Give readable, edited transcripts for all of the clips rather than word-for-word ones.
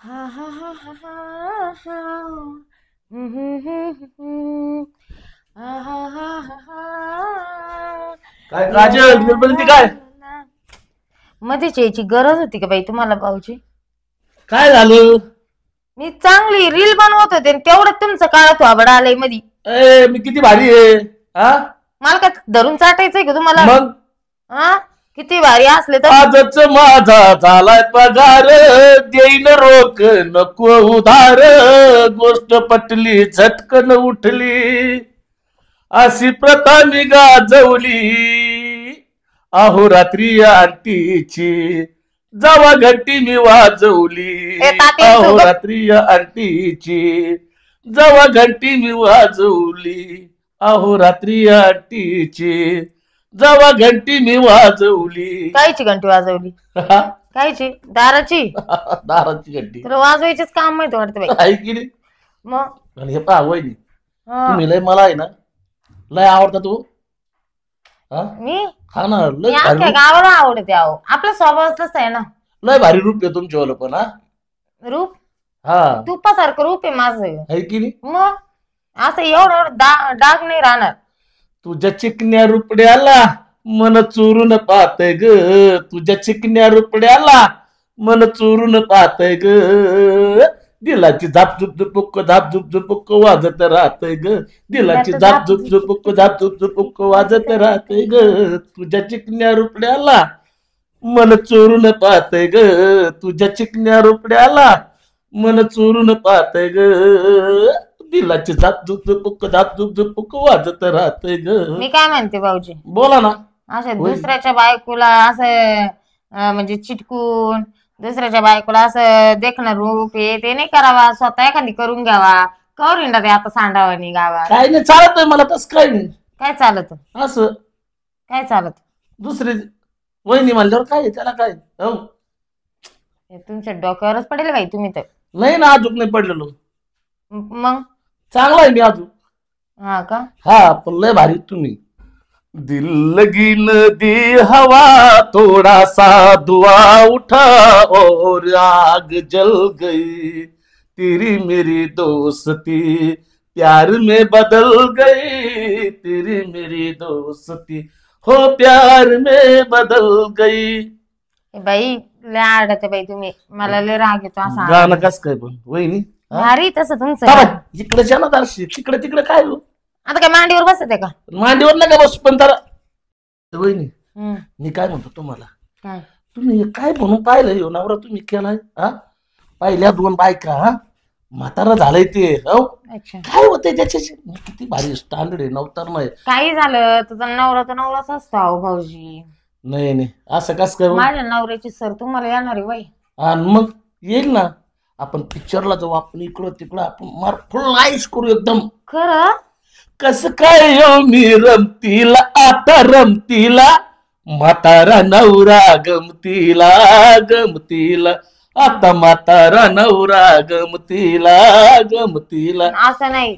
हा हा हा हा हा हा. हम्म. हा हा हा हा हा. काय ला काजल ला निर्बंधी ला काय ला. मध्येच यायची गरज होती का बाई तुम्हाला भाऊजी? काय झालं? मी चांगली रील बनवत होते आणि तेवढं तुमचं काळात वाबड आलंय मधी. मी किती भारी आहे. हा मला काय धरून चाटायचंय का तुम्हाला? मग हा किती भारी असले तर आजच माझा झालाय पगार, देईन रोख नको उधार, गोष्ट पटली झटकन उठली, अशी प्रथा मी गाजवली, अहोरात्री आंटीची जावा घंटी मी वाजवली, ए तात्या चौघ. अहोरात्री आंटीची जावा घंटी मी वाजवली, अहोरात्री आंटीची जावा घंटी मी वाजवली. कायची घंटी वाजवली? कायची? दाराची? दाराची घंटी तुला वाजवायचेच काम माहिती वाटतं बाई. आहे की नाही? मग आणि हे पहा वहिनी, हा. तुम्ही लय मला आहे ना लय आवडता तू. हा मी हा ना, मी लय भारी अख्ख्या रूप, गावाला आवडते अहो. आपला स्वभावच तसा आहे ना. लय भारी रूप आहे तुमच्यावालं पण. हा रूप हा तुपासारखं रूप आहे माझं. आहे की नाही? मग असं एवढं एवढं डाग नाही राहणार. तुझ्या चिकन्या रुपड्याला मन चोरून पाहतय ग, तुझ्या चिकन्या रुपड्याला मन चोरून पाहतय ग, दिलाची झाप झुप झुपुक झाप झुप झुपुक वाजत राहतय ग, दिलाची झाप झुप झुपुक झाप झुप झुपुक वाजत राहतय ग, तुझ्या चिकन्या रुपड्याला मन चोरून पाहतय ग, तुझ्या चिकन्या रुपड्याला मन चोरून पाहतय ग, दिलाची झाप झुप झुपुक झाप झुप झुपुक वाजत राहतय ग. मी काय म्हणते भाऊजी, बोला ना. असं होय. दुसऱ्याच्या बायकोला असं म्हणजे चिटकून दुसऱ्याच्या बायकोला असं देखणं रूप हे ते नाही करावा. स्वतः एखादी करून घ्यावा. कवर हिंडा ते आता सांडावानी गावात. काय नाही चालत मला तसं काय नाही. काय चालत? असं काय चालत? दुसरे वहिनी म्हणल्यावर काय आहे, त्याला काय हो. हे तुमच्या डोक्यावरच पडेल बाई तुम्ही तर. नाही ना अजून नाही पडलेलो. मग चांगला आहे मी अजून. हा का? हा पण लय भारी तुम्ही. दिल लगी नदी हवा थोड़ा सा दुआ उठा और आग जल गई, तेरी मेरी दोस्ती प्यार में बदल गई, तेरी मेरी दोस्ती हो प्यार में बदल गई. ए बाई लय आडते बाई तुम्ही. मला लय राग येतो असा गाणं कस काय पण वहिनी? भारी तसं तुमचं. इकडे ना दारशी तिकडे तिकडे काय हो? आता काय मांडीवर बसत आहे का? मांडीवर नका बस पण तर वहिनी हम्म. मी काय म्हणतो तुम्हाला, काय? तुम्ही काय म्हणून पाहिलं येऊ नवरा तुम्ही केलाय? हा पहिल्या दोन बायका, हा म्हातारा झालंय ते हो. अच्छा. काय होतंय त्याच्याशी? किती भारी स्टँडर्ड आहे, नवतर नाही. काही झालं तुझा नवरा तर नवराच असतो अहो भाऊजी. नाही नाही असं कस काय हो? माझ्या नवऱ्याची सर तुम्हाला येणार आहे बाई. आणि मग येईल ना, आपण पिक्चरला जाऊ, आपण इकडं तिकडं आपण मार फुल आईश करू एकदम. खरं? कस काय हो मी रमतीला आता रमतीला, म्हातारा नवरा गमतीला गमतीला, आता म्हातारा नवरा गमतीला गमतीला. असं नाही,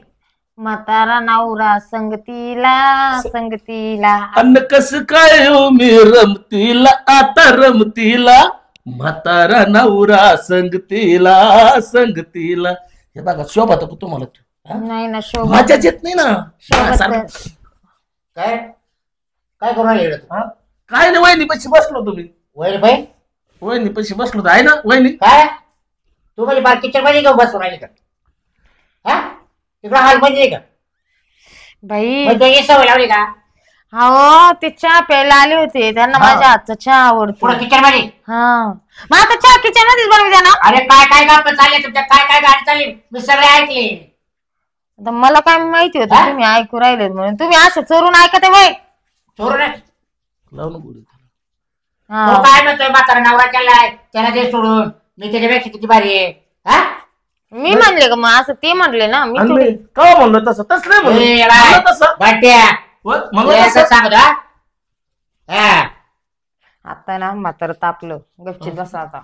म्हातारा नवरा संगतीला संगतीला. अन्न कस काय हो मी रमतीला आता रमतीला, म्हातारा नवरा संगतीला संगतीला. हे बघा शोभा तर तुम्हाला तू नाही ना शोभा. मजाच येत नाही ना. शोभा सारखं- काय काय करून राहिले तू? हा? काय नाही वहिनी पशी बसलो तुम्ही. वैर भाई वहिनी पशी बसलो आहे ना वहिनी. काय तू म्हणजे बार किचन मध्ये घेऊन बसून राहिली का? हा तिकडं हाल म्हणजे का? बाई मग तू ही सवय लावली का? हो ते चहा प्यायला आले होते, त्यांना हा. माझ्या हातचा चहा आवडतो. पुढं किचन मध्ये. हा मग आता चहा किचन मध्येच बनवू द्या ना. अरे काय काय गप्पा चालले तुमच्या, काय काय गाडी चालली मी सगळे ऐकले. आता मला काय माहिती होतं हा? तुम्ही ऐकू राहिलेत म्हणून. तुम्ही असं चोरून ऐकते बाई. चोरून लावून बोलू. तो काय म्हणतोय म्हातारा नवरा केलाय त्याला दे सोडून, मी त्याच्यापेक्षा किती भारी आहे. हा मी म्हणले का मग असं ते म्हणले ना मी आणि थोडी- मी का म्हणलं तसं तसं नाही म्हणलं. ए, बाय. म्हणलं तसं बाट्या म्हणलं तुला तसं. असं सांगतो हा? हा आता ना म्हातारं तापलं गपचित बसा आता.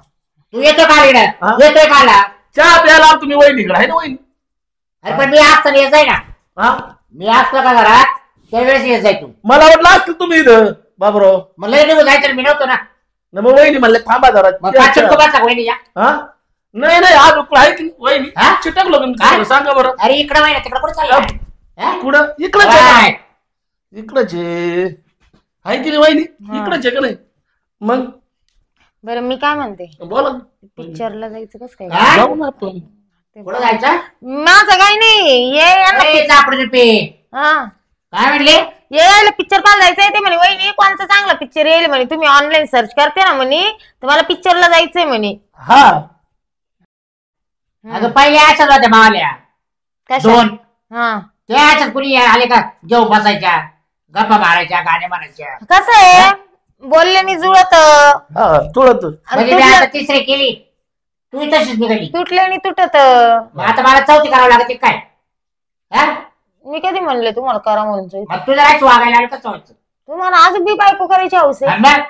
तू येतो का रे? हा? येतोय का आला? चहा प्यायला तुम्ही वहिनीकडे आहे ना वहिनी. अरे पण मी असताना येत जाय ना. हा मी असतो का घरात त्यावेळेस येत जाय तू. मला वाटलं असतील तुम्ही इथं बाबराव. मला निघून जायचं मी नव्हतो ना. नाही, मग वहिनी म्हणले थांबा जरा. मग पाच रुपये बसा वहिनी या. हा नाही नाही आज आहे की वहिनी हा? चिटकलो का मी काय? तुम्हाला? सांगा बरं अरे इकडे वय तिकडे कुठे चाललं कुठं इकडंच आहे का? इकडंच आहे की नाही वहिनी हा. इकडंच आहे का नाही मग बरं मी काय म्हणते बोला ना. पिक्चरला जायचं कसं काय काय? जाऊ ना आपण कुठं जायचं माझं काही नाही ये यांना सापडे पे हा काय म्हणले ये यायला पिक्चर पाहायला जायचंय ते म्हणे वहिनी कोणता चांगला पिक्चर येईल म्हणे तुम्ही ऑनलाईन सर्च करते ना म्हणे तर मला पिक्चरला जायचंय म्हणे हा अगं पहिले अशाच होत्या मावाल्या कशा दोन हा ते अशाच कुणी आले का जेव बसायच्या गप्पा मारायच्या गाणे म्हणायच्या कसं आहे बोलल्याने जुळत हा तुळत म्हणजे मी आता तिसरी केली तू तशीच निघाली तुटल्याने तुटत मग आता मला चौथी करावं लागते काय हा? मी कधी म्हणले तुम्हाला करा म्हणून जायचं? मग तू जरा वागायला आलं कसं व्हायचं तुम्हाला अजून बी बायको करायची हौस आहे आणि मग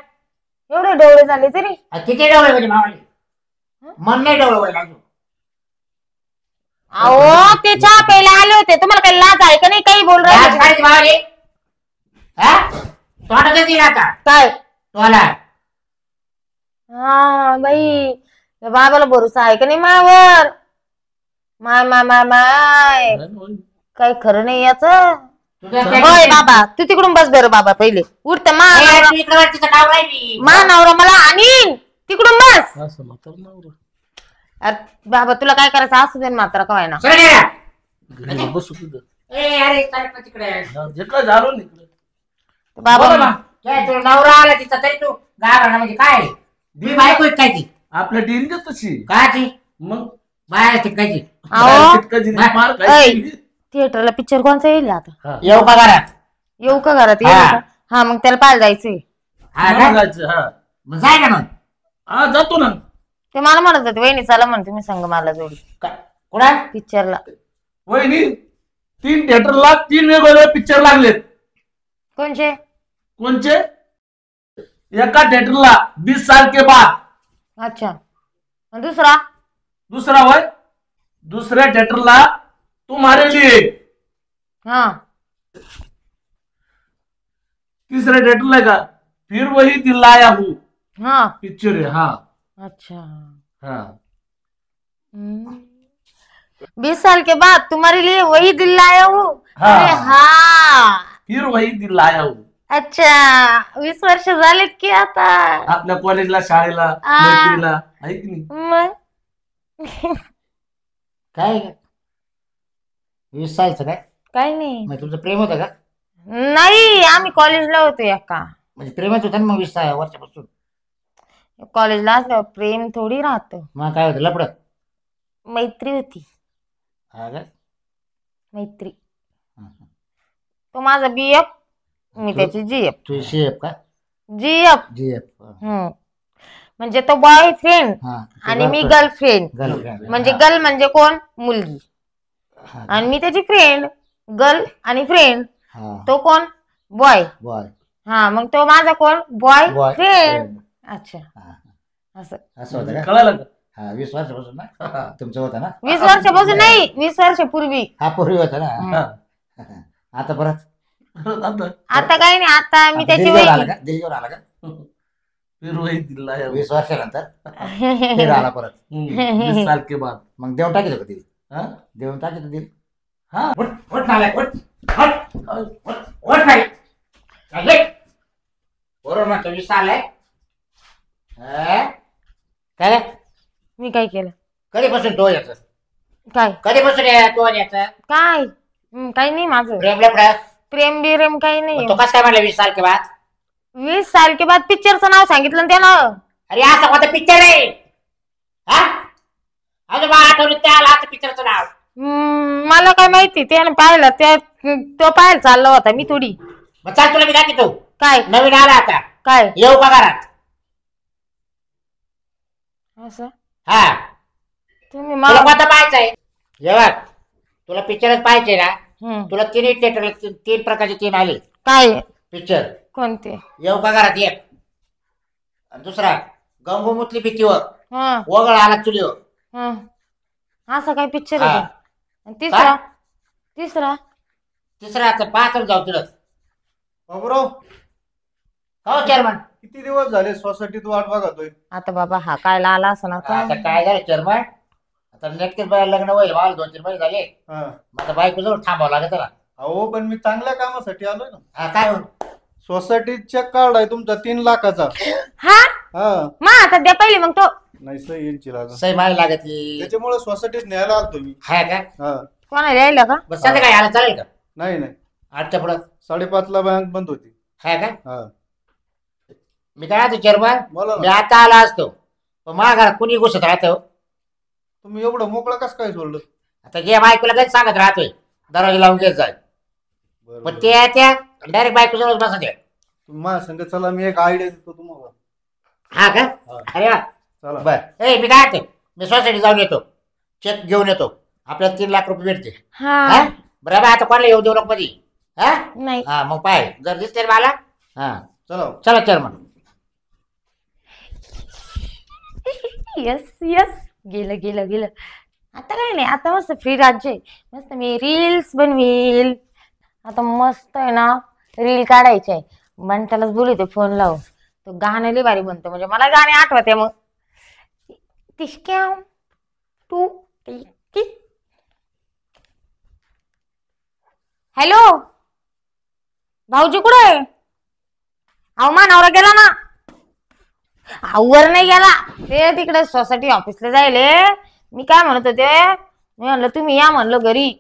एवढे डोळे झाले तरी किती डोळे म्हणजे मावाले मन नाही डोळे व्हायला अजून अहो ते चहा प्यायला आले होते तुम्हाला काही लाज आहे का नाही काही बोल लाज राहिले काढायची मावाले हा तोंडाचं दिला आता काय तोला हा बाई या बाबाला भरोसा आहे का नाही मायावर माय माय माय माय काही खरं नाही याच होय बाबा तू तिकडून बस बरं बाबा पहिले उठत मा इकडे तिचं नाव राहिली नवरा मला आणीन तिकडून बस असं म्हातारं नवरं. अरे बाबा तुला काय करायचं असू दे ना मात्र काय ना सरळ ये. घरी बसू तिथं ए अरे चल पण तिकडे जे काय झालो ना इकडे बाबा बोला ना. काय तुला नवरा आला तिचा तरी तू गाभरा म्हणजे काय मी बायको आहे काय ती आपल्या डेअरीच तशी काय ती मग बाय ती काय ती अहो चिटकायची नाही, मार ऐ. खायची. थिएटरला पिक्चर कोणचा येईल आता हा. येऊ का घरात येऊ का घरात येईल हा. का? हा मग त्याला पाहायला जायचंय हा मला का? जायचं, हा. मग जाय ना मग हा जातो ना ते मला म्हणत होते वहिनी चला म्हणते मी संग मला जोडी कुठं पिक्चरला वहिनी 3 थिएटरला 3 वेगवेगळे पिक्चर लागलेत कोणचे कोणचे एका थिएटरला 20 साल के बाद अच्छा आणि दुसरा दुसरा वय दुसऱ्या थिएटरला तुम्हारे लिए हा तीसऱ्या थिएटरला का फिर वही दिल लाया हूँ हा पिक्चर है हा अच्छा हा 20 साल के बाद तुम्हारे लिए वही दिल लाया हूँ हाँ. अरे हा फिर वही दिल लाया हूँ अच्छा 20 वर्ष झालेत की आता आपल्या कॉलेजला शाळेला आ. मैत्रीला आहे की नाही मग काय 20 सालचं काय काही नाही मग तुमचं प्रेम होतं का नाही आम्ही कॉलेजला होतो एका म्हणजे प्रेमच होतं ना मग 20 वर्षापासून कॉलेजला असल्यावर प्रेम थोडी राहतं मग काय होतं लपड मैत्री होती हा का मैत्री हं. तो माझा बीएफ मी त्याची जीएफ तू शेफ का जीएफ जीएफ म्हणजे तो बॉयफ्रेंड आणि मी गर्लफ्रेंड गर्लफ्रेंड म्हणजे गर्ल म्हणजे कोण मुलगी आणि मी त्याची फ्रेंड गर्ल आणि फ्रेंड तो कोण बॉय बॉय हा मग तो माझा कोण बॉय बॉय फ्रेंड अच्छा असं असं होतं का कळालं का हा 20 वर्षापासून ना तुमचं होतं ना 20 वर्षापासून नाही 20 वर्षापूर्वी हा पूर्वी होता ना हा. आता परत आता आता काही नाही आता मी त्याची दिल्लीवर आला वहिनी का दिल्लीवर आला का फिर वही दिल लाया हूँ 20 वर्षानंतर फिर आला परत 20 साल के बाद मग देऊन टाकी का दिल हा देऊन टाकी तर दिल हा उठ नालायक उठ नालायक बरोबर म्हणतो 20 आलाय काय रे? मी काय केलं कधीपासून तो याच काय कधीपासून तो याच काय काही नाही माझं प्रेम लपडा प्रेम बिरेम काही नाही तो कसं काय म्हणला 20 साल के बाद 20 साल के बाद पिक्चरचं नाव सांगितलं ना त्यानं अरे असं कोणतं पिक्चर आहे हा अजून बा आठवलं त्या आला आता पिक्चरचं नाव मला काय माहिती त्यानं पाहिलं तो पाहायला चालला होता मी थोडी मग चाल तुला मी दाखवतो काय नवीन आला आता काय येऊ का घरात असं हा तुम्ही तुला मला कोणता पाहायचा आहे जेव्हा तुला पिक्चरच पाहायचे ना हम्म. तुला तिन्ही थिएटरला 3 प्रकारचे 3 आले काय पिक्चर कोणते येऊ का घरात एक आणि दुसरा गंगोमुतली भीतीवर हा वगळ आला चुलीवर हा असा काय पिक्चर हा. आहे का? आणि तिसरा काय? तिसरा तिसरा आता पाहत जाऊ तुला बाबूराव हो चेअरमन किती दिवस झाले सोसायटीत वाट बघतोय आता बाबा हा काय आला असं ना आता काय झालं चेअरमन आता नक्कीच बाय लग्न होईल मला 2-3 महिने झाले. हा. मग आता बायको जवळ थांबावं लागत ना. अहो पण मी चांगल्या कामासाठी आलोय ना. हा काय हो? सोसायटी चेक कार्ड आहे तुमचा 3 लाखाचा. हा हा. मग आता द्या पहिले मग तो. नाही सही यांची लागा. सही मारायला लागत ती. त्याच्यामुळे सोसायटीत न्यायला आलतो मी. हाय का? हा. कोणाला यायला का? बस सध्या काय आला चालेल का? नाही नाही 8च्या पुढं 5:30ला बँक बंद होती. हाय का? हा. मी काय राहतो चेअरमन, बोला मी ना. आता आला असतो पण माझ्या घरात कुणी घुसत राहतो. तुम्ही एवढं मोकळं कसं काय सोडलं? आता जे बायकोला काही सांगत राहतोय दरवाजा लावून घेत जाय. बरं, पण बरं. त्या डायरेक्ट बायको जवळ बसा द्या. तुम्ही माझ्या संग चला मी एक आयडिया देतो तुम्हाला. हा का? हा. अरे वा. चला. बर ए मी काय करते, मी सोसायटी जाऊन येतो, चेक घेऊन येतो, आपल्याला 3 लाख रुपये भेटते. हा हा बरोबर. आता कोणाला येऊ देऊ नको मध्ये. हा नाही हा मग पाय जर दिसते ना मला. हा चला. चला चेअरमन. यस यस गेलं गेलं गेलं. आता काय नाही, आता मस्त फ्री राज्य आहे. मस्त मी रील्स बनवील. आता मस्त आहे ना रील काढायची आहे. बंटालाच बोलवते फोन लावून. तो गाणं लय भारी म्हणतो, म्हणजे मला गाणे आठवते. मग तिशक्या टू हॅलो भाऊजी कुठे आहे? अहो मानावरा गेला ना. वर नाही गेला, ते तिकडे सोसायटी ऑफिसला जायले. मी काय म्हणत होते, मी म्हणलं तुम्ही या म्हणलं घरी,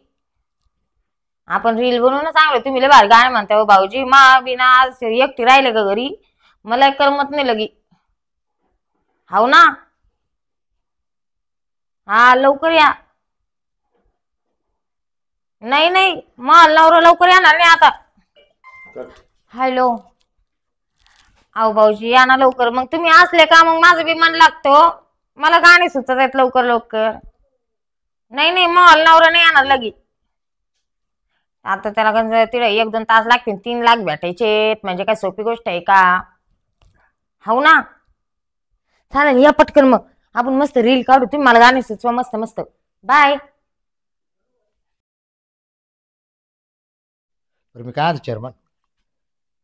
आपण रील बनवून चांगलं. तुम्ही लय भारी गाणे म्हणता हो भाऊजी. मा बिना एकटी राहिले का घरी? मला करमत नाही लगी. हाव ना. हा लवकर या. नाही नाही मग नवरा लवकर येणार नाही आता. हॅलो अहो भाऊजी या ना लवकर. मग तुम्ही असले का मग माझं बी मन लागतो. मला गाणे सुचत आहेत लवकर लवकर. नाही नाही मग नवरा नाही येणार लगी. आता त्याला तिला 1-2 तास लागतील. 3 लाख भेटायचे म्हणजे काय सोपी गोष्ट आहे का? हो ना चालेल या पटकन. मग आपण मस्त रील काढू. तुम्ही मला गाणे सुचवा मस्त मस्त. बाय. मी काय म्हणतो चेअरमन,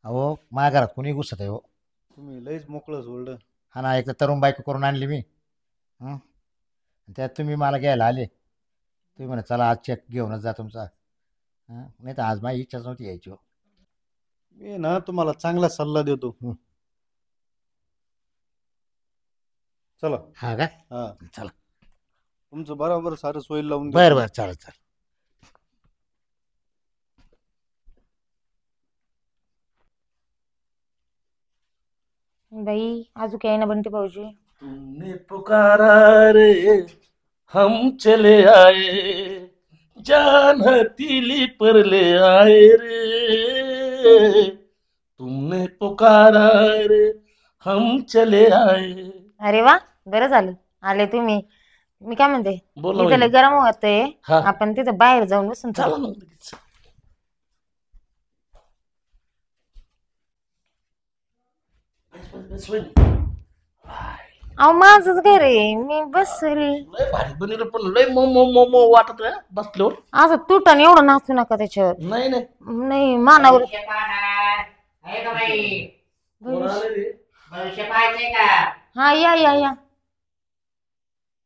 अहो माझ्या घरात कुणी घुसत आहे हो. तुम्ही लयच मोकळं सोडलं. हा ना, एक तर तरुण बायको करून आणली मी. त्यात तुम्ही मला घ्यायला आले. तुम्ही म्हणा चला आज चेक घेऊनच जा तुमचा. नाही तर आज माझी इच्छाच नव्हती यायची हो. मी ना तुम्हाला चांगला सल्ला देतो. चला. हा का? हा. चला. तुमचं बरोबर सारं सोय लावून देतो. बरं बरं चालेल चालेल. बाई अजून काय ना बनते भाऊजी. तुमने पुकारा रे हम चले आए, जान हथेली पर ले आए रे. तुमने पुकारा रे हम चले आए. अरे वा बरं झालं आले तुम्ही. मी काय म्हणते, बोला इथं लय वहिनी. गरम होतंय. हा. आपण तिथं बाहेर जाऊन बसून चला मग लगेच. बस वहिनी. अहो माझंच घर आहे, मी बसली. लय भारी बनवलं पण लय मो मो मो मो वाटत आहे बसल्यावर. असं तुटन एवढं नाचू नका त्याच्यावर. नाही नाही नाही मानावर आहे का बाई? कोण आलं रे? भविष्य पाहायचंय का? हा या या या.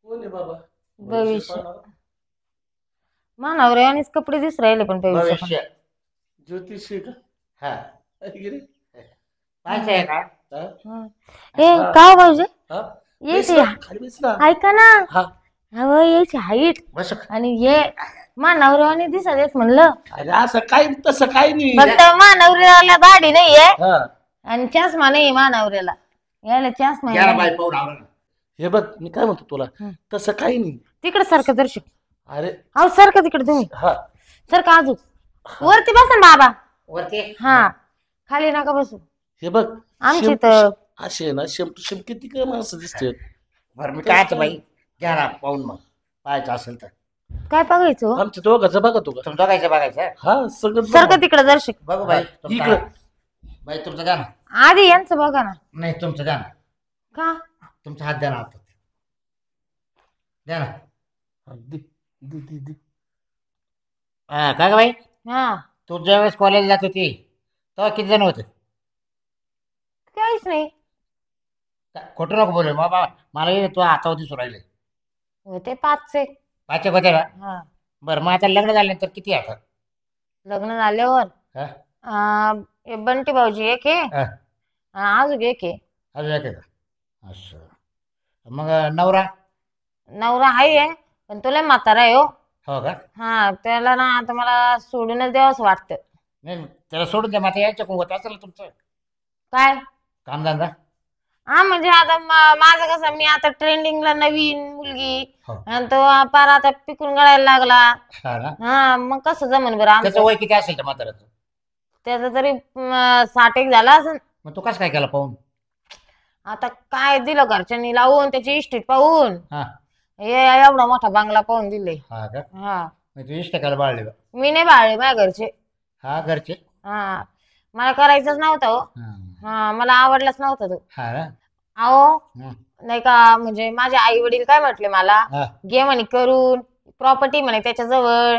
कोण आहे बाबा? भविष्य. मानावर आणिच कपडे दिस राहिले पण भविष्य पण. भविष्य ज्योतिष आहे का? हा अरे गिरे. पाहायचंय का? हा? हा. ए का भाऊजी हा? यायची बेस ना, खाली बेस ना. ऐका ना. हा. अहो यायची हाईट बस. आणि हे मानवऱ्याने दिसत येत म्हणलं. अरे असं काय तसं काय नाही. फक्त मानवऱ्याला दाढी नाहीये हा. आणि चष्मा नाही मानवऱ्याला. यायला चष्मा घ्या ना आहे. बाई पाहून आवरा. हे बघ मी काय म्हणतो तुला, हं. तसं काही नाही. तिकडे सारखं दर्शक. अरे अहो सारखं तिकडे तुम्ही हा. सारखं अजून वरती बसा ना बाबा. वरती हा खाली नका बसू. हे बघ आमची तर असे आहे ना शेम टू शेम किती काय माणसं दिसते. बरं मी काय आता बाई घ्या ना पाहून मग पाहायचं असेल तर. काय बघायचं हो? आमच्या दोघांचं बघा तू का. तुमचं बघायचं बघायचं हा सगळं सारखं तिकडे दर्शक. बघू बाई इकडं. तुमचं. बाई तुमचं द्या ना. आधी यांचं बघा ना. नाही तुमचं द्या ना. का तुमचा हात द्या ना हातात. द्या ना. दे दे दे दे. हा काय का बाई, हा तू ज्यावेळेस कॉलेजला जात होती तेव्हा किती जण होते? काहीच नाही. खोटं नको बोलू बाबा, मला तू हातावर दिसू राहिले. होते 5 पाचशे होते ना. हा. बरं मग आता लग्न झाल्यानंतर किती आता? लग्न झाल्यावर हा? हे बंटी भाऊजी एक आहे हा. अजून एक आहे. अजून एक आहे का? असं. मग नवरा? नवरा आहे पण तो लय म्हातारा आहे हो. हो का? हा त्याला ना आता मला सोडूनच द्यावंच वाटतं. नाही त्याला सोडून द्या. मग आता यायच्या होत असेल ना तुमचं काय? कामधंदा? हा म्हणजे आता माझं कसं मी आता ट्रेंडिंगला नवीन मुलगी हो. आणि तो पार आता पिकून गळायला लागला. हा ना. हा मग कसं जमन बरं त्याचं आमचं. वय किती असेल त्या म्हाताऱ्याचं? त्याचा तरी 60 झाला असं. मग तू कसं काय केला पाहून? आता काय दिलं घरच्यांनी लावून त्याची इस्टेट पाहून हा. हे एवढा मोठा बंगला पाहून दिले. हा का? हा मग तू इष्टकाला बाळले का? मी नाही बाळले माझ्या घरचे. हा घरचे. हा मला करायचंच नव्हतं हो. हा. हा मला आवडलाच नव्हता तो. हा ना. अहो हं. नाही का म्हणजे माझे आई वडील काय म्हटले मला हा. घे म्हणे करून प्रॉपर्टी म्हणे त्याच्याजवळ.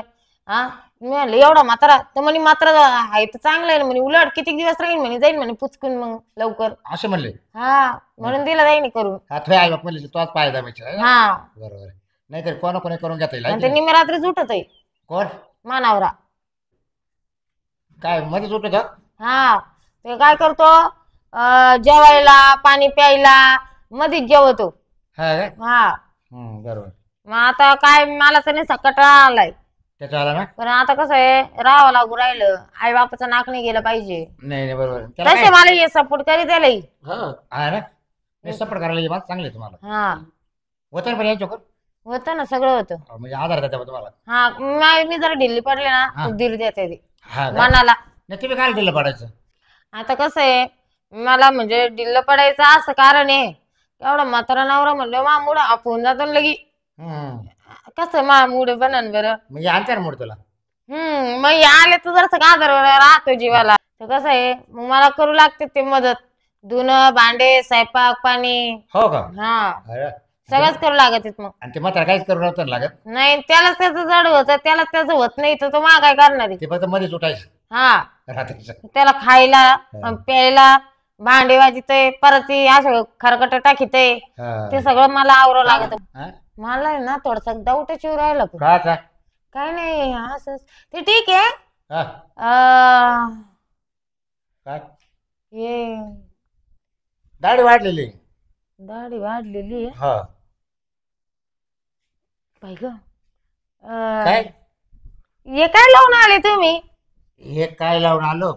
हा मी म्हणलं एवढा मात्रा तर म्हणे मात्र आहे तर चांगलं आहे ना म्हणे उलट किती दिवस राहील म्हणे जाईल म्हणे पुचकून मग लवकर. असं म्हणले. हा म्हणून दिला जाईन करून. हा तुझ्या आई बाप म्हणले तोच पायदा म्हणजे. हा बरोबर आहे. नाहीतर कोणा कोणी करून घेता आणि ते येईल. निम्या रात्रीच उठत आहे कोण? मानावरा. काय मध्येच उठत? हा ते काय करतो जेवायला पाणी प्यायला मध्येच जेवतो. हा का? हा बरोबर. मग आता काय मला तर नाही सकटा आलाय. त्याचा आला ना. पण आता कसं आहे राहावं लागू राहिलं आई बापाचं नाक नाही गेलं पाहिजे. नाही नाही बरोबर आहे. त्याला तसे काय? मला हे सपोर्ट करीत त्यालाही. हा. हा ना. नाही सपोर्ट करायला हे बात चांगली आहे तुम्हाला. हा होतं ना पण यायच्या होतं ना सगळं होतं. म्हणजे आधार देता तुम्हाला. हा मी जरा ढिल्ली पडले ना हा. तर धीर देते ती हा का? मनाला. नाही तुम्ही काय दिलं पडायचं? आता कसं आहे मला म्हणजे ढिल्ल पडायचं असं कारण आहे एवढा म्हातारा नवरा म्हणलं मामुड आपण जातो ना लगी. हम्म. कसं मामुड बनन बरं. म्हणजे आणते ना मोड तुला. मग आले तर जरसं आधार राहतो जीवाला. तर कसं आहे मग मला करू लागते ते मदत धुणं भांडे स्वयंपाक पाणी. हो का? हा अरे. सगळंच करू लागत मग. आणि ते मात्र काहीच करू नव्हतं ना लागत. नाही त्यालाच त्याचं जड होतं त्यालाच त्याचं होत नाही तर तो मा काय करणार आहे. ते फक्त मध्येच उठायचं हा रात्रीचं. त्याला खायला प्यायला भांडे वाजितय परत ती असं खरकट टाकीतय हा. ते सगळं मला आवरावं लागत. हा? मला आहे ना थोडासा डाऊटच येऊ राहिला पण. का आता? काय नाही असंच ते ठीक आहे. हा. अं, काय? हे दाढी वाढलेली. दाढी वाढलेली आहे हा. बाई ग. काय? हे काय लावून आले तुम्ही? हे काय लावून आलो?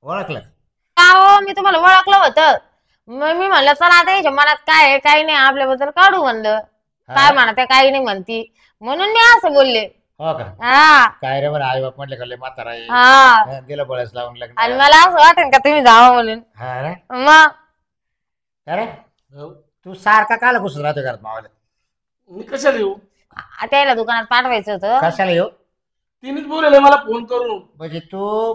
ओळखलं? हो मी तुम्हाला ओळखलं होतं मग मी म्हणलं चला आता याच्या मनात काय आहे काही नाही आपल्याबद्दल काढू म्हणलं. काय म्हणत काही नाही म्हणती म्हणून मी असं बोलले. हो का? हा काय रे बरं आई बाप म्हटले का म्हातारा आहे. हा गेलं बळच लावून लग्न. आणि मला असं वाटेल का तुम्ही जावं म्हणून. हा रे. मग अरे हो. तू सारखा काला घुसून राहतो घरात मावाला? मी कशाला येऊ? त्याला दुकानात पाठवायचं होतं. कशाला येऊ? तिनेच बोलले मला फोन करून. म्हणजे तू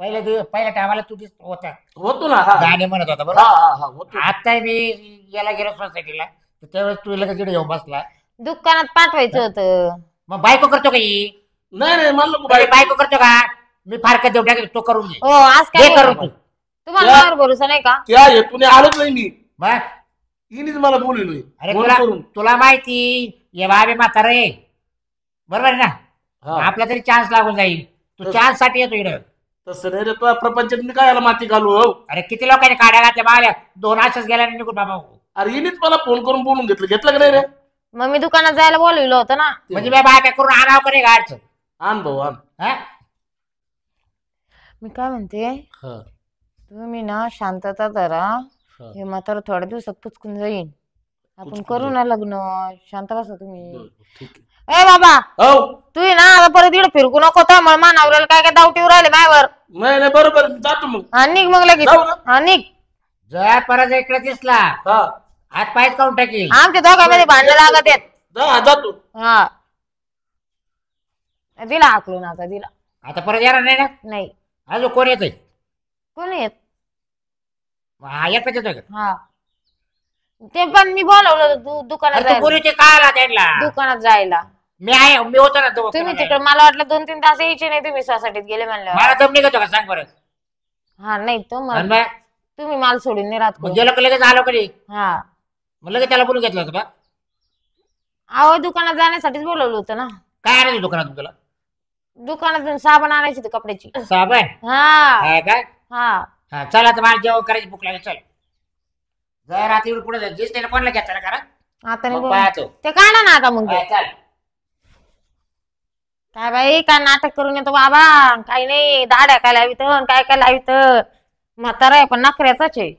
पहिल्या टायमाला तू होता होतो ना. हा गाणे म्हणत होता हा बरोबर. हा हा होतो. आता मी याला गेलो सोसायटीला तर त्यावेळेस तू लगेच तिकडे येऊन बसला. दुकानात पाठवायचं होतं. मग बायको करतो का ही? नाही नाही मला नको अरे बाई. बायको करतो का? मी फारकत देऊ टाकेल तो करून घे. हो आज हे काय करून तू. तुम्हाला माझ्यावर भरोसा नाही का? त्या हेतूने आलोच नाही मी. मग हिनेच मला बोललोय अरे फोन तुला करून. तुला माहिती ये बाबे म्हातारे बरोबर आहे ना. हा. आपला तरी चान्स लागून जाईल. तू चान्स साठी येतो इकडं. तसं नाही रे तुला प्रपंचात मी काय याला माती घालू हो. अरे किती लोकांनी काड्या घातल्या मावल्या 2 आशेच गेल्या आणि निघून बाबा. अरे हिनेच मला फोन करून बोलून घेतलं का नाही रे? मग मी दुकानात जायला बोलवलं होतं ना. म्हणजे मी बाय काय करून आणावं का नाही गाडचं? आण भाऊ आण. हा? मी काय म्हणते हा. तुम्ही ना शांतता धरा. हा. हे म्हातारं थोड्या दिवसात पुचकून जाईन. आपण पुचकून करू ना लग्न. शांत बसा तुम्ही. बरं, ठीक आहे. ए बाबा हो तू ना आता परत इकडे फिरकू नको तर मग मानावऱ्याला काय काय दावटीवर राहिले मायावर. नाही नाही बरोबर जातो मग. हा निघ मग लगेच. जाऊ ना? हा निघ. जर परत इकडे दिसला हा हात पायच काढून टाकील. आमच्या दोघांमध्ये भांडण लागत आहेत. जातो. हा दिला हाकलून आता दिला. आता परत येणार नाही ना? नाही अजून कोण येतोय? कोणी येत. हा एकच येतोय का? हा ते पण मी बोलवलं होतं दुकानात अरे तू जायला. बोलूचे का आला त्यांना? दुकानात जायला मी आहे मी होतो ना तो. तुम्ही तिकडे मला वाटलं 2-3 तास यायचे नाही तुम्ही सोसायटीत गेले म्हणलं. मला दम निघतो का सांग बरं. हा नाही तो आणि मला मग तुम्ही माल सोडून नाही राहत मग कोणी. गेलो का लगेच आलो कधी? हा मग लगेच त्याला बोलून घेतलं होतं का? अहो दुकानात जाण्यासाठीच बोलवलं होतं ना. काय आणायचं दुकानातून तुला? दुकानातून साबण आणायची होती कपड्याची. साबण? हा हा काय? हा. हा चल आता मला जेवण करायची भूक लागली. चल जर आता एवढं पुढे दिसते ना कोणाला घेतला ना करा आता नाही मग बोल. पाहतो. ते काढा ना आता मग. हा, चल. काय बाई काय नाटक करून येतो बाबा. काही नाही दाड्या काय लावित काय काय लावित. म्हातारा आहे पण नखऱ्याचाच आहे.